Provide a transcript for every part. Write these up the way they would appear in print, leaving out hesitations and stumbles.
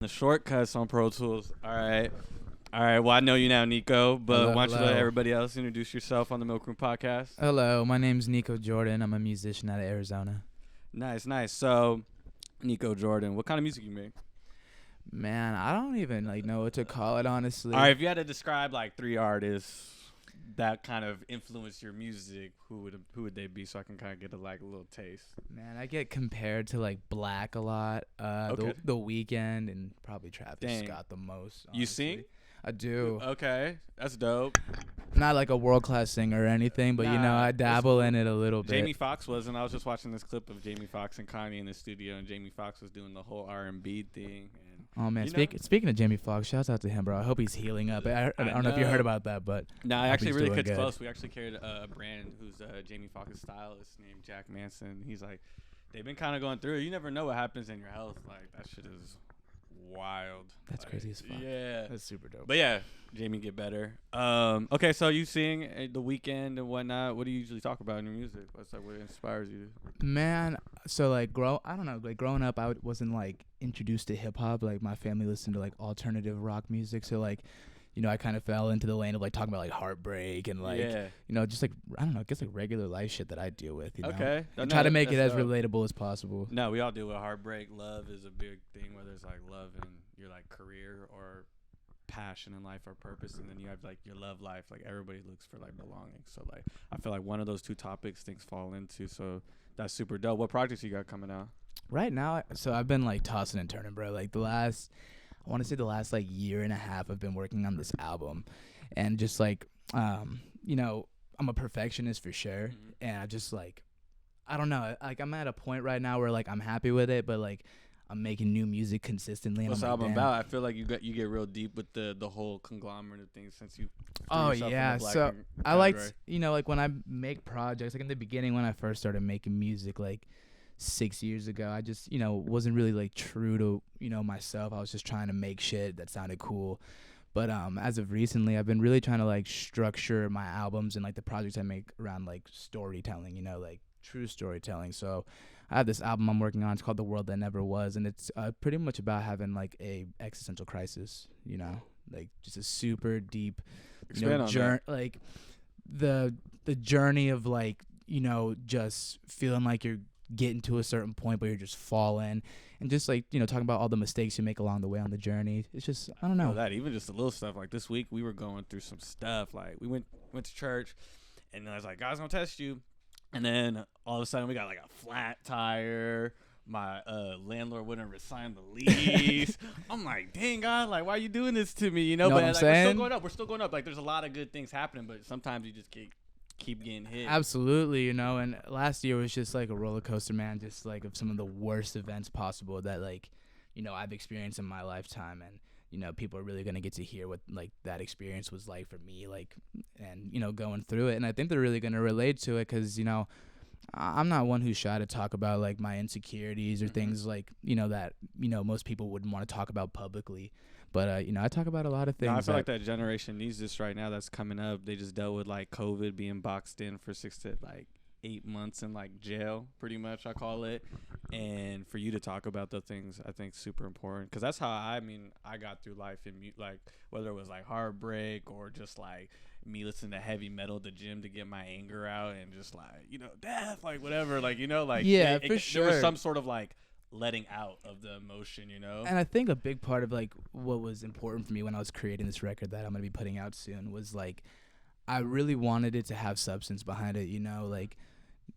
The shortcuts on Pro Tools. All right. All right. Well, I know you now, Nico, but Hello, why don't you let hello. everybody else introduce yourself on the Milk Room podcast? Hello, my name's Nico Jordan. I'm a musician out of Arizona. Nice, nice. So, Nico Jordan, what kind of music you make? Man, I don't even know what to call it, honestly. All right. If you had to describe like three artists that kind of influence your music, who would they be? So I can kind of get a little taste. Man, I get compared to Black a lot. Okay. The Weeknd and probably Travis Dang. Scott the most. You Honestly. sing? I do. Okay, that's dope. Not like a world class singer or anything, but Nah, I that's dabble cool. in it a little bit. Jamie Foxx was, and I was just watching this clip of Jamie Foxx and Kanye in the studio, and Jamie Foxx was doing the whole R&B thing. And Oh man, you know- speaking of Jamie Foxx, shouts out to him, bro. I hope he's healing up. I don't know if you know. heard about that, but No, I hope actually he's really doing cuts good. close. We actually carried a brand who's Jamie Foxx's stylist named Jack Manson. He's like, they've been kind of going through it. You never know what happens in your health. Like, that shit is wild. That's Like, crazy as fuck. Yeah. That's super dope. But yeah, Jamie get better. Okay, so you sing The Weeknd and whatnot. What do you usually talk about in your music? What's like what inspires you? Man, so I don't know, growing up, wasn't introduced to hip hop. Like my family listened to alternative rock music, so I kind of fell into the lane of talking about heartbreak and Yeah. just I don't know, I guess regular life shit that I deal with. Okay. And try to make it as that's dope. relatable as possible. No, we all deal with heartbreak. Love is a big thing, whether it's love in your career or passion in life or purpose, and then you have your love life. Everybody looks for belonging. So I feel like one of those two topics things fall into. So that's super dope. What projects you got coming out? Right now, so I've been tossing and turning, bro. I want to say the last year and a half, I've been working on this album, and just I'm a perfectionist for sure, Mm-hmm. and I just I don't know, I'm at a point right now where I'm happy with it, but I'm making new music consistently. And What's the I'm album damn. about? I feel like you get real deep with the whole conglomerate of things since you. threw Oh yourself in the yeah, black so and- I like category. when I make projects, in the beginning when I first started making music 6 years ago, I just wasn't really true to myself. I was just trying to make shit that sounded cool. But as of recently, I've been really trying to structure my albums and the projects I make around storytelling, true storytelling. So I have this album I'm working on. It's called The World That Never Was, and it's pretty much about having a existential crisis, just a super deep Expand on that. the journey of just feeling like you're getting to a certain point but you're just falling, and just talking about all the mistakes you make along the way on the journey. It's just, I don't know. That even just the little stuff. This week we were going through some stuff. We went to church, and I was like, God's gonna test you. And then all of a sudden we got a flat tire. My landlord wouldn't resign the lease. I'm like, dang, God, why are you doing this to me? Know But what I'm we're saying? still going up. We're still going up. There's a lot of good things happening, but sometimes you just keep getting hit. Absolutely, and last year was just a roller coaster, man, just of some of the worst events possible that I've experienced in my lifetime, and people are really gonna get to hear what that experience was like for me, and going through it, and I think they're really gonna relate to it, because I'm not one who's shy to talk about my insecurities or things that most people wouldn't want to talk about publicly, but I talk about a lot of things. No, I feel like that generation needs this right now. That's coming up. They just dealt with COVID, being boxed in for 6 to 8 months in jail, pretty much, I call it. And for you to talk about those things, I think super important, because that's how I got through life in whether it was heartbreak or just me listening to heavy metal at the gym to get my anger out, and just death, whatever, Yeah, for there sure. was some sort of letting out of the emotion, And I think a big part of what was important for me when I was creating this record that I'm gonna be putting out soon was I really wanted it to have substance behind it,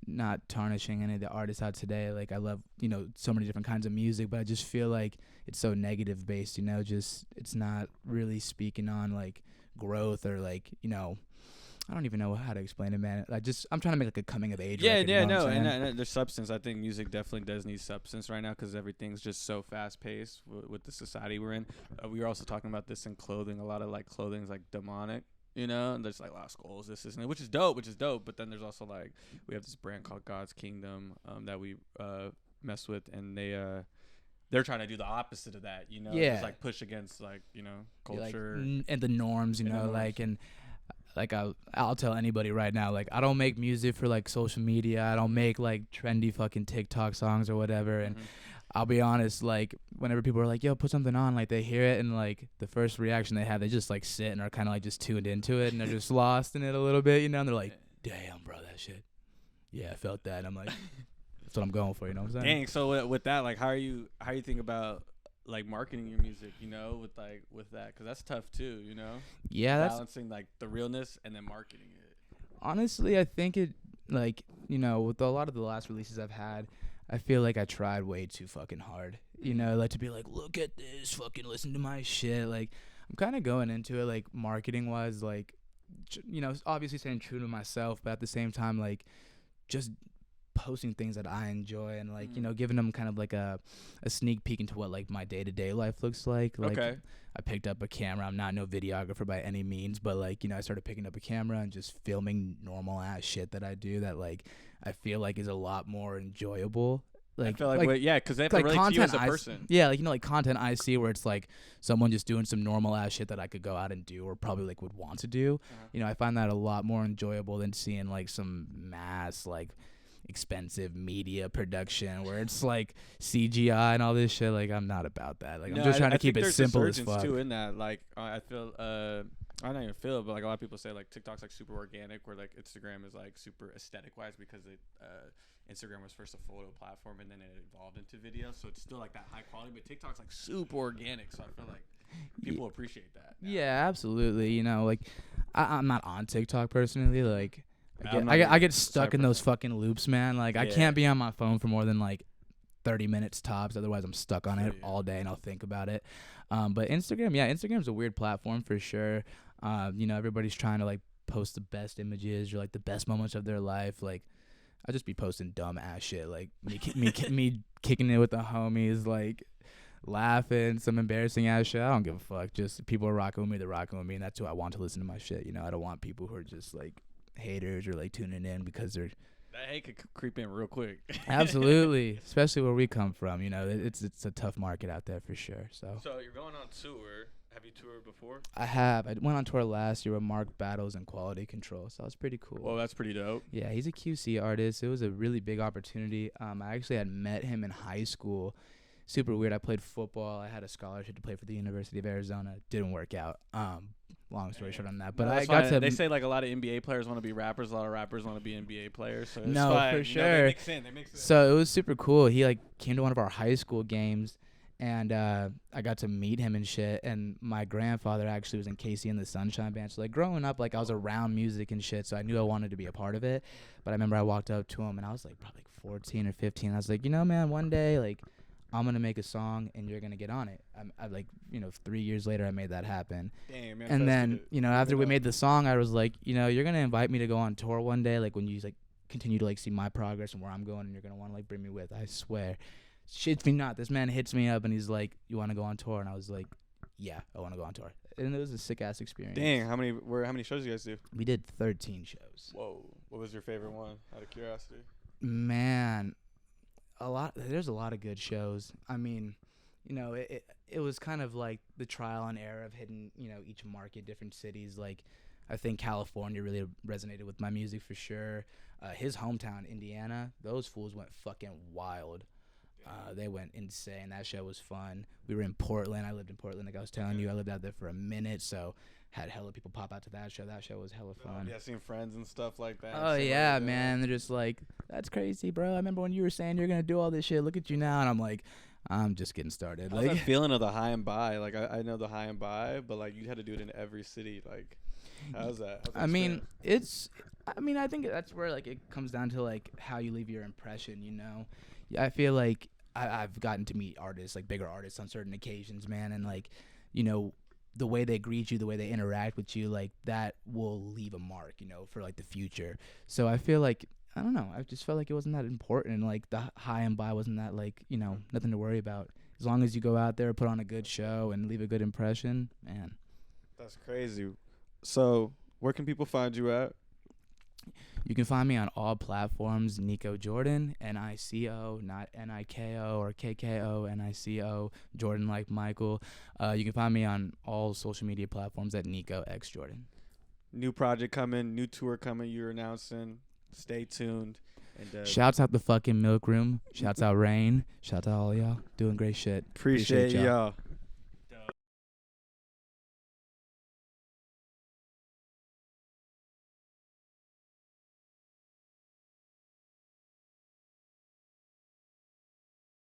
not tarnishing any of the artists out today. I love so many different kinds of music, but I just feel it's so negative based, just it's not really speaking on growth or I don't even know how to explain it, man. I'm trying to make a coming of age record, you know what I'm saying? And there's substance. I think music definitely does need substance right now, because everything's just so fast paced with the society we're in. We were also talking about this in clothing. A lot of clothing's demonic, and there's a lot of skulls, this and which is dope. But then there's also we have this brand called God's Kingdom that we mess with, and they're trying to do the opposite of that, Yeah. just push against culture And the norms, and the norms. and I'll tell anybody right now, I don't make music for social media. I don't make trendy fucking TikTok songs or whatever, and I'll be honest, like whenever people are like, "Yo, put something on," like they hear it and like the first reaction they have, they just like sit and are kind of like just tuned into it and they're just lost in it a little bit, you know. And they're like, "Damn, bro, that shit. Yeah, I felt that." And I'm like, "That's what I'm going for," you know what I'm saying? Dang. So with that, like, how are you think about like marketing your music? You know, with that, because that's tough too. You know, Yeah, that's balancing like the realness and then marketing it. honestly, I think it like with a lot of the last releases I've had. I feel like I tried way too fucking hard. Like to be like, look at this, fucking listen to my shit. Like, I'm kind of going into it, like, marketing wise, like, obviously staying true to myself, but at the same time, like, just posting things that I enjoy and, like, giving them kind of like a sneak peek into what, like, my day to day life looks like. Like, Okay. I picked up a camera. I'm not no videographer by any means, but, like, I started picking up a camera and just filming normal ass shit that I do that, like, I feel like is a lot more enjoyable. Like, I feel like yeah, because they have to like relate to you as a content person. yeah, like, like content I see where it's like someone just doing some normal ass shit that I could go out and do or probably like would want to do. I find that a lot more enjoyable than seeing like some mass like expensive media production where it's like CGI and all this shit. Like, I'm not about that. Like, I'm just trying to keep it simple as fuck. Too in that, like, I feel I don't even feel it, but like a lot of people say like TikTok's like super organic, where like Instagram is like super aesthetic wise because it Instagram was first a photo platform and then it evolved into video, so it's still like that high quality. But TikTok's like super organic, so I feel like people appreciate that now. Yeah, absolutely. Like I'm not on TikTok personally. Like I get stuck in those fucking loops, man. Like, I can't be on my phone for more than like 30 minutes tops, otherwise I'm stuck on it all day and I'll think about it. But Instagram's a weird platform for sure. Everybody's trying to like post the best images or like the best moments of their life. Like, I'll just be posting dumb ass shit, like me kicking it with the homies, like laughing, some embarrassing ass shit. I don't give a fuck. Just people are rocking with me, they're rocking with me, and that's who I want to listen to my shit. I don't want people who are just like haters or like tuning in because they're that hate could creep in real quick. Absolutely, especially where we come from. It's a tough market out there for sure. So you're going on tour. Have you toured before? I have. I went on tour last year with Mark Battles and Quality Control, so that was pretty cool. Well, that's pretty dope. Yeah, he's a QC artist. It was a really big opportunity. I actually had met him in high school. Super weird. I played football. I had a scholarship to play for the University of Arizona. Didn't work out. Long story short on that. But I got to. They say like a lot of NBA players want to be rappers. A lot of rappers want to be NBA players. So no, fine. for sure. They mix in. So it was super cool. He like came to one of our high school games, and I got to meet him and shit. And my grandfather actually was in Casey and the Sunshine Band. So like growing up, like I was around music and shit. So I knew I wanted to be a part of it. But I remember I walked up to him and I was like probably like 14 or 15. I was like, man, one day like I'm going to make a song and you're going to get on it. I like, 3 years later, I made that happen. Damn, man, and then, after we made the song, I was like, you're going to invite me to go on tour one day. Like when you like continue to like see my progress and where I'm going and you're going to want to like bring me with, I swear. Shits me not. This man hits me up and he's like, you want to go on tour? And I was like, yeah, I want to go on tour. And it was a sick ass experience. Dang, how many shows did you guys do? We did 13 shows. Whoa. What was your favorite one, out of curiosity? Man, there's a lot of good shows. I mean, it was kind of like the trial and error of hitting, each market, different cities. Like, I think California really resonated with my music for sure. His hometown, Indiana, those fools went fucking wild. They went insane. That show was fun. We were in Portland. I lived in Portland, like I was telling you. I lived out there for a minute, so had hella people pop out to that show. That show was hella fun. Yeah, seeing friends and stuff like that. Oh, yeah, like man. They're just like, that's crazy, bro. I remember when you were saying you're going to do all this shit. Look at you now. And I'm like, I'm just getting started. How's that feeling of the high and by? Like, I know the high and by, but, like, you had to do it in every city. Like, how's that? I think that's where, like, it comes down to, like, how you leave your impression, I feel like I've gotten to meet artists, like, bigger artists on certain occasions, man. And, like, the way they greet you, the way they interact with you, like, that will leave a mark, for, like, the future. So I feel like, I don't know, I just felt like it wasn't that important. And, like, the high and by wasn't that, like, nothing to worry about. As long as you go out there, put on a good show, and leave a good impression, man. That's crazy. So where can people find you at? You can find me on all platforms, Nico Jordan, Nico, not Niko or KKO, Nico, Jordan like Michael. You can find me on all social media platforms at Nico X Jordan. New project coming, new tour coming, you're announcing. Stay tuned. And Shouts out the fucking Milk Room. Shouts out Rain. Shouts out all y'all doing great shit. appreciate y'all.